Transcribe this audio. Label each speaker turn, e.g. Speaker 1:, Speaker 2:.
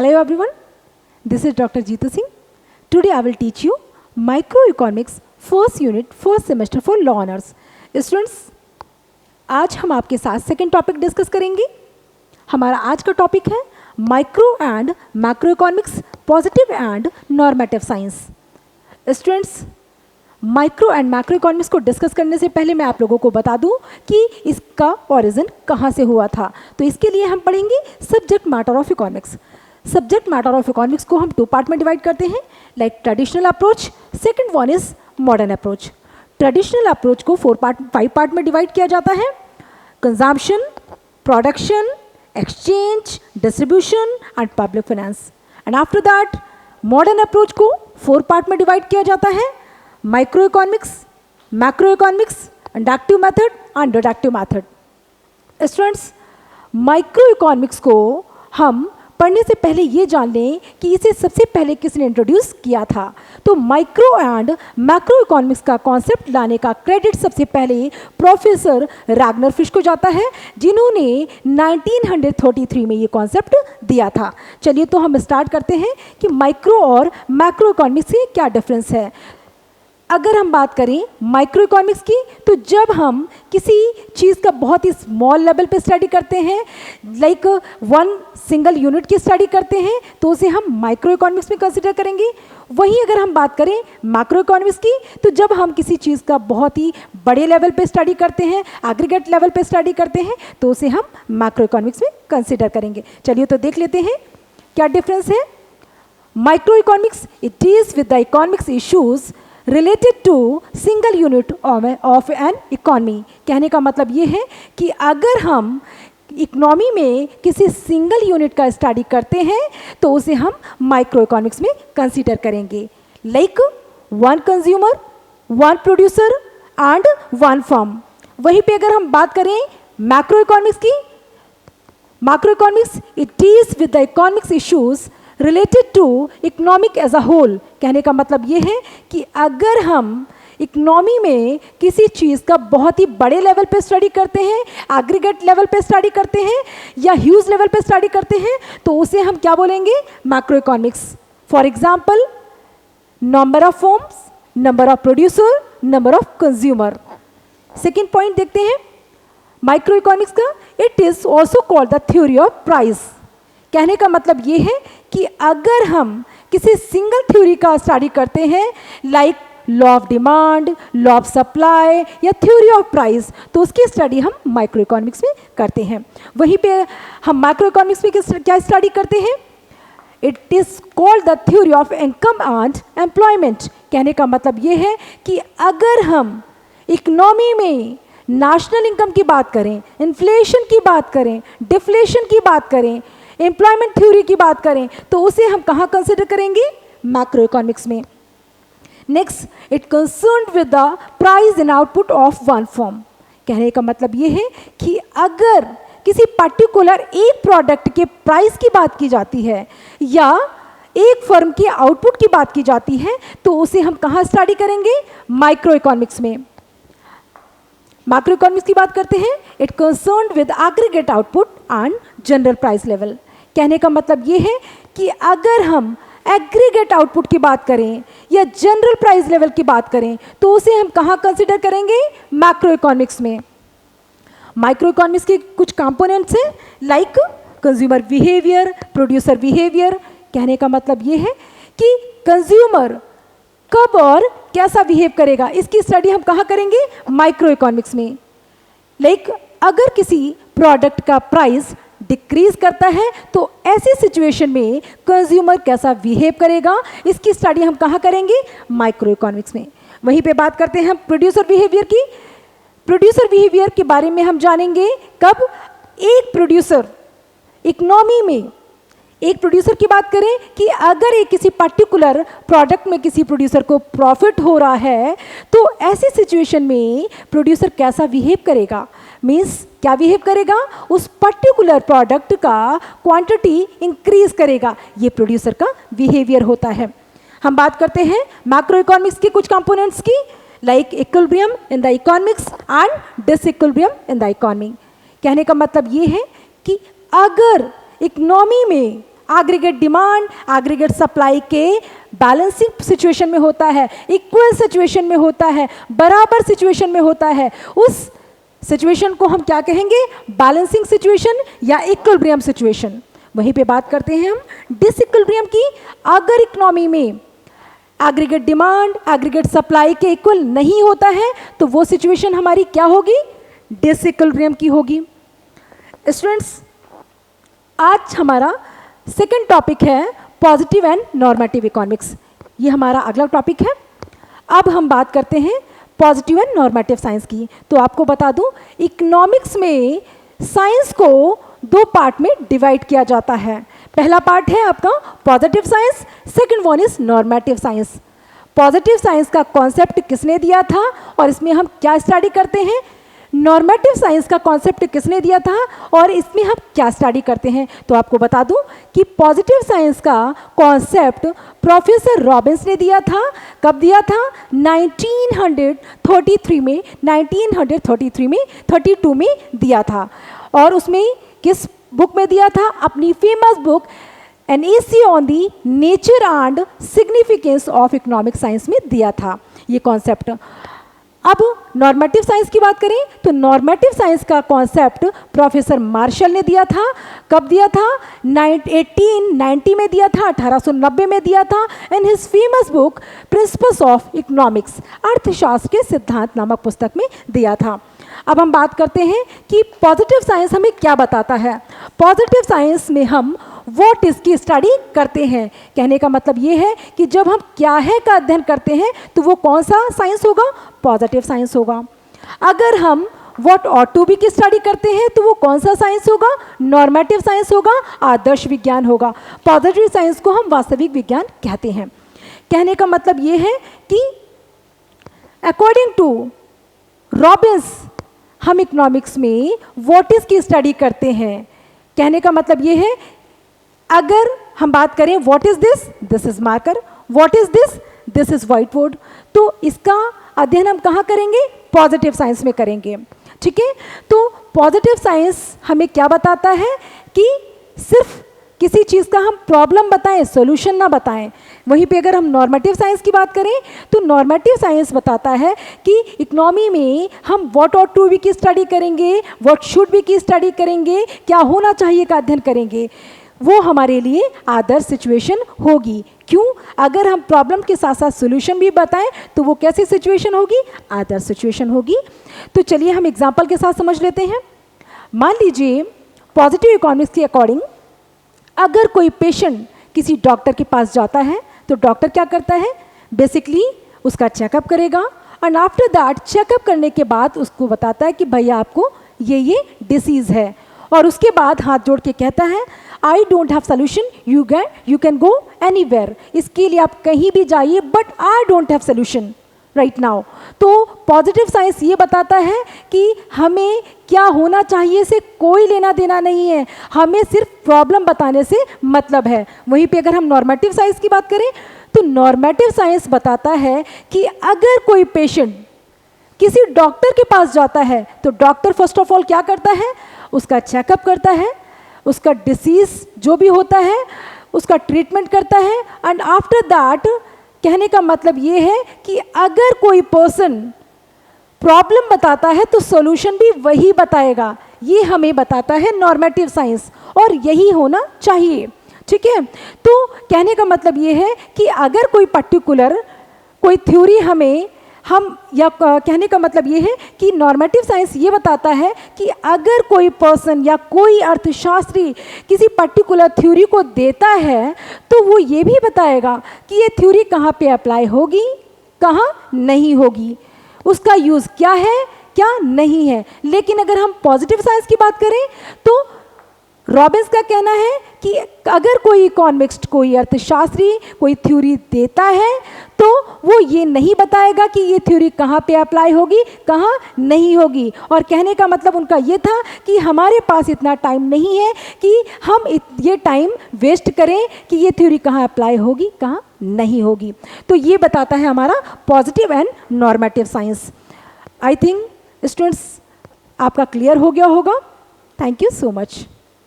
Speaker 1: Hello everyone, this is Dr. Jeetu Singh. Today I will teach you Microeconomics first unit, first semester for law honors. Students, आज हम आपके साथ second topic discuss करेंगे. हमारा आज का टॉपिक है micro and macroeconomics positive and normative science. Students, micro and macroeconomics को डिस्कस करने से पहले मैं आप लोगों को बता दूं कि इसका ओरिजिन कहाँ से हुआ था. तो इसके लिए हम पढ़ेंगे subject matter of economics. Subject matter of economics को हम 2 पार्ट में डिवाइड करते हैं, like traditional approach, second one is modern approach. Traditional approach को 5 पार्ट में डिवाइड किया जाता है, consumption, production, exchange, distribution and public finance. And after that modern approach को 4 पार्ट में डिवाइड किया जाता है, micro economics, macro economics, inductive method and deductive method. Students, micro economics को हम पढ़ने से पहले ये जान लें कि इसे सबसे पहले किसने इंट्रोड्यूस किया था. तो माइक्रो एंड मैक्रो इकोनॉमिक्स का कॉन्सेप्ट लाने का क्रेडिट सबसे पहले प्रोफेसर रैगनर फिश को जाता है, जिन्होंने 1933 में ये कॉन्सेप्ट दिया था. चलिए तो हम स्टार्ट करते हैं कि माइक्रो और मैक्रो इकोनॉमिक्स के क्या डिफरेंस है. अगर हम बात करें माइक्रो इकोनॉमिक्स की, तो जब हम किसी चीज़ का बहुत ही स्मॉल लेवल पे स्टडी करते हैं, लाइक 1 सिंगल यूनिट की स्टडी करते हैं, तो उसे हम माइक्रो इकोनॉमिक्स में कंसिडर करेंगे. वहीं अगर हम बात करें मैक्रो इकोनॉमिक्स की, तो जब हम किसी चीज़ का बहुत ही बड़े लेवल पे स्टडी करते हैं, एग्रीगेट लेवल पे स्टडी करते हैं, तो उसे हम मैक्रो इकोनॉमिक्स में कंसिडर करेंगे. चलिए तो देख लेते हैं क्या डिफरेंस है. Microeconomics it deals with the economics issues related to single unit of an economy. कहने का मतलब ये है कि अगर हम इकोनॉमी में किसी सिंगल यूनिट का स्टडी करते हैं तो उसे हम माइक्रो इकोनॉमिक्स में कंसीडर करेंगे, like 1 consumer, 1 producer and 1 firm. वहीं पे अगर हम बात करें मैक्रो इकोनॉमिक्स की, macroeconomics it deals with the economics issues related to economic as a whole. कहने का मतलब ये है कि अगर हम इकोनॉमी में किसी चीज़ का बहुत ही बड़े लेवल पे स्टडी करते हैं, एग्रीगेट लेवल पे स्टडी करते हैं या ह्यूज लेवल पे स्टडी करते हैं, तो उसे हम क्या बोलेंगे, macro economics. For example, number of firms, number of producer, number of consumer. Second point देखते हैं माइक्रो इकोनॉमिक्स का, it is also called the theory of price. कहने का मतलब ये है कि अगर हम किसी सिंगल थ्योरी का स्टडी करते हैं, like law of demand, law of supply या थ्योरी ऑफ प्राइस, तो उसकी स्टडी हम माइक्रो इकोनॉमिक्स में करते हैं. वहीं पे हम माइक्रो इकोनॉमिक्स में क्या स्टडी करते हैं, it is called the theory of income and employment. कहने का मतलब ये है कि अगर हम इकोनॉमी में नेशनल इनकम की बात करें, इन्फ्लेशन की बात करें, डिफ्लेशन की बात करें, एम्प्लॉयमेंट थ्योरी की बात करें, तो उसे हम कहाँ कंसिडर करेंगे, मैक्रो इकोनॉमिक्स में. Next, it concerned with the price in output of 1 firm. कहने का मतलब ये है कि अगर किसी पर्टिकुलर एक प्रोडक्ट के प्राइस की बात की जाती है या एक फर्म के आउटपुट की बात की जाती है, तो उसे हम कहाँ स्टडी करेंगे, माइक्रो इकोनॉमिक्स में. मैक्रो इकोनॉमिक्स की बात करते हैं, it concerned with aggregate output and general price level. कहने का मतलब ये है कि अगर हम एग्रीगेट आउटपुट की बात करें या जनरल प्राइस लेवल की बात करें, तो उसे हम कहाँ कंसिडर करेंगे, मैक्रो इकोनॉमिक्स में. माइक्रो इकोनॉमिक्स के कुछ कंपोनेंट्स हैं, like consumer behaviour, producer behaviour. कहने का मतलब ये है कि कंज्यूमर कब और कैसा बिहेव करेगा, इसकी स्टडी हम कहाँ करेंगे, माइक्रो इकोनॉमिक्स में. लाइक अगर किसी प्रोडक्ट का प्राइस डिक्रीज करता है तो ऐसी सिचुएशन में कंज्यूमर कैसा बिहेव करेगा, इसकी स्टडी हम कहाँ करेंगे, माइक्रो इकोनॉमिक्स में. वहीं पे बात करते हैं हम प्रोड्यूसर बिहेवियर की. प्रोड्यूसर बिहेवियर के बारे में हम जानेंगे कब, एक प्रोड्यूसर इकोनॉमी में, एक प्रोड्यूसर की बात करें कि अगर एक किसी पर्टिकुलर प्रोडक्ट में किसी प्रोड्यूसर को प्रॉफिट हो रहा है, तो ऐसी सिचुएशन में प्रोड्यूसर कैसा बिहेव करेगा, मीन्स क्या बिहेव करेगा, उस पर्टिकुलर प्रोडक्ट का क्वांटिटी इंक्रीज करेगा. ये प्रोड्यूसर का बिहेवियर होता है. हम बात करते हैं मैक्रो इकोनॉमिक्स के कुछ कंपोनेंट्स की, like equilibrium in the economics and disequilibrium in the economy. कहने का मतलब ये है कि अगर इकोनॉमी में एग्रीगेट डिमांड एग्रीगेट सप्लाई के बैलेंसिंग सिचुएशन में होता है, इक्वल सिचुएशन में होता है, बराबर सिचुएशन में होता है, उस सिचुएशन को हम क्या कहेंगे? बैलेंसिंग सिचुएशन या इक्विलिब्रियम सिचुएशन। वहीं पे बात करते हैं हम डिसइक्विलिब्रियम की। अगर इकोनॉमी में एग्रीगेट डिमांड एग्रीगेट सप्लाई के इक्वल नहीं होता है तो वो सिचुएशन हमारी क्या होगी? डिसइक्विलिब्रियम की होगी। स्टूडेंट्स, आज हमारा सेकंड टॉपिक है पॉजिटिव एंड नॉर्मेटिव इकोनॉमिक्स। ये हमारा अगला टॉपिक है। अब हम बात करते हैं पॉजिटिव एंड नॉर्मेटिव साइंस की। तो आपको बता दूं, इकोनॉमिक्स में साइंस को दो पार्ट में डिवाइड किया जाता है। पहला पार्ट है आपका positive science, second one is normative science. Positive science का कॉन्सेप्ट किसने दिया था और इसमें हम क्या स्टडी करते हैं? नॉर्मेटिव साइंस का कॉन्सेप्ट किसने दिया था और इसमें हम क्या स्टडी करते हैं? तो आपको बता दूं कि पॉजिटिव साइंस का कॉन्सेप्ट प्रोफेसर रॉबिन्स ने दिया था। कब दिया था? 1933 में, 1933 में 32 में दिया था। और उसमें किस बुक में दिया था? अपनी famous book an essay on the nature and significance of economic science में दिया था ये कॉन्सेप्ट। अब नॉर्मेटिव साइंस की बात करें तो नॉर्मेटिव साइंस का कॉन्सेप्ट प्रोफेसर मार्शल ने दिया था। कब दिया था? 1890 में दिया था, 1890 में दिया था। In his famous book principles of economics, अर्थशास्त्र के सिद्धांत नामक पुस्तक में दिया था। अब हम बात करते हैं कि पॉजिटिव साइंस हमें क्या बताता है। पॉजिटिव साइंस में हम व्हाट इज की स्टडी करते हैं। कहने का मतलब ये है कि जब हम क्या है का अध्ययन करते हैं तो वो कौन सा साइंस होगा? पॉजिटिव साइंस होगा। अगर हम व्हाट ऑट टू बी की स्टडी करते हैं तो वो कौन सा साइंस होगा? नॉर्मेटिव साइंस होगा, आदर्श विज्ञान होगा। पॉजिटिव साइंस को हम वास्तविक विज्ञान कहते हैं। कहने का मतलब ये है कि अकॉर्डिंग टू रॉबिन्स हम इकोनॉमिक्स में व्हाट इज की स्टडी करते हैं। कहने का मतलब ये है, अगर हम बात करें what is this, this is marker, what is this, this is white board, तो इसका अध्ययन हम कहाँ करेंगे? पॉजिटिव साइंस में करेंगे। ठीक है, तो पॉजिटिव साइंस हमें क्या बताता है कि सिर्फ किसी चीज़ का हम प्रॉब्लम बताएं, सॉल्यूशन ना बताएं। वहीं पे अगर हम नॉर्मेटिव साइंस की बात करें तो नॉर्मेटिव साइंस बताता है कि इकोनॉमी में हम व्हाट ऑट टू बी की स्टडी करेंगे, व्हाट शुड बी की स्टडी करेंगे, क्या होना चाहिए का अध्ययन करेंगे। वो हमारे लिए आदर्श सिचुएशन होगी। क्यों? अगर हम प्रॉब्लम के साथ साथ सोल्यूशन भी बताएं तो वो कैसी सिचुएशन होगी? आदर्श सिचुएशन होगी। तो चलिए हम एग्जाम्पल के साथ समझ लेते हैं। मान लीजिए पॉजिटिव इकोनॉमिक्स के अकॉर्डिंग अगर कोई पेशेंट किसी डॉक्टर के पास जाता है तो डॉक्टर क्या करता है? बेसिकली उसका चेकअप करेगा एंड आफ्टर दैट चेकअप करने के बाद उसको बताता है कि भैया आपको ये डिसीज़ है, और उसके बाद हाथ जोड़ के कहता है I don't have solution, you can go anywhere. इसके लिए आप कहीं भी जाइए but I don't have solution right now. तो पॉजिटिव साइंस ये बताता है कि हमें क्या होना चाहिए से कोई लेना देना नहीं है, हमें सिर्फ प्रॉब्लम बताने से मतलब है। वहीं पे अगर हम नॉर्मेटिव साइंस की बात करें तो नॉर्मेटिव साइंस बताता है कि अगर कोई पेशेंट किसी डॉक्टर के पास जाता है तो डॉक्टर फर्स्ट ऑफ ऑल क्या करता है? उसका चेकअप करता है, उसका डिसीज जो भी होता है उसका ट्रीटमेंट करता है एंड आफ्टर दैट कहने का मतलब ये है कि अगर कोई पर्सन प्रॉब्लम बताता है तो सॉल्यूशन भी वही बताएगा। ये हमें बताता है नॉर्मेटिव साइंस और यही होना चाहिए। ठीक है, तो कहने का मतलब ये है कि अगर कोई पर्टिकुलर कोई थ्योरी कहने का मतलब ये है कि नॉर्मेटिव साइंस ये बताता है कि अगर कोई पर्सन या कोई अर्थशास्त्री किसी पर्टिकुलर थ्योरी को देता है तो वो ये भी बताएगा कि ये थ्योरी कहाँ पे अप्लाई होगी, कहाँ नहीं होगी, उसका यूज़ क्या है, क्या नहीं है। लेकिन अगर हम पॉजिटिव साइंस की बात करें तो रॉबिन्स का कहना है कि अगर कोई इकोनॉमिस्ट, कोई अर्थशास्त्री कोई थ्योरी देता है तो वो ये नहीं बताएगा कि ये थ्योरी कहाँ पे अप्लाई होगी, कहाँ नहीं होगी। और कहने का मतलब उनका ये था कि हमारे पास इतना टाइम नहीं है कि हम ये टाइम वेस्ट करें कि ये थ्योरी कहाँ अप्लाई होगी, कहाँ नहीं होगी। तो ये बताता है हमारा positive and normative science. I think students आपका क्लियर हो गया होगा। Thank you so much.